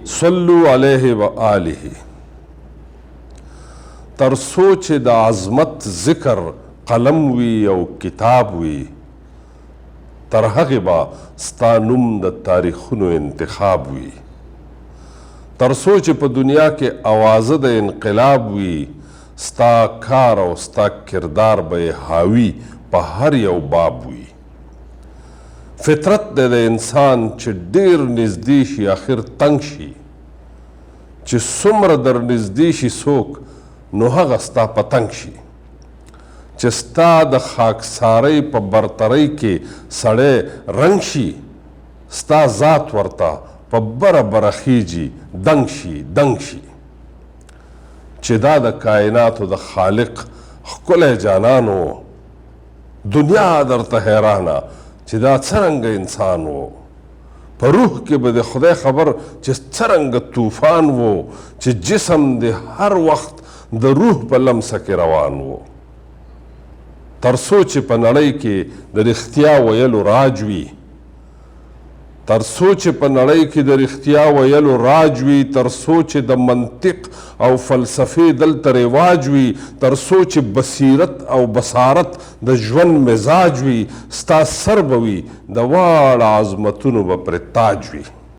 صلو علیه و آله. تر سوچ د عظمت ذکر قلم وي او کتاب وي، تر هغې به ستا نوم د تاریخونو انتخاب وي. تر سوچ په دنیا کې اوازه د انقلاب وي، ستا کار او ستا کردار به حاوي په هر یو باب وي. فطرت دی د انسان چې ډیر نږدې شي آخر تنګ شي، چې څومره در نږدې شي څوک نو هغه ستا په تنګ شي. چې ستا د خاکسارۍ په برترۍ کې سړی رنګ شي، ستا ذات ورته په بره بره خیجي، دنګ شي دنګ شي. چې دا د کائناتو د خالق ښکلی جانان و، دنیا درته حیرانه چې دا څرنګه انسان و. په روح کې به د خدای خبر چې څرنګه طوفان و، چې جسم د هر وخت د روح په لمسه کې روان و. تر څو چې په نړۍ کې د رښتیا ویلو راج وي، تر څو چې په نړۍ کې د رښتیا ویلو راج وي، تر څو چې د منطق او فلسفې دلته رواج وي، تر څو چې بصیرت او بصارت د ژوند مزاج وي، ستا سر به وي د واړه عظمتونو به پرې تاج وي.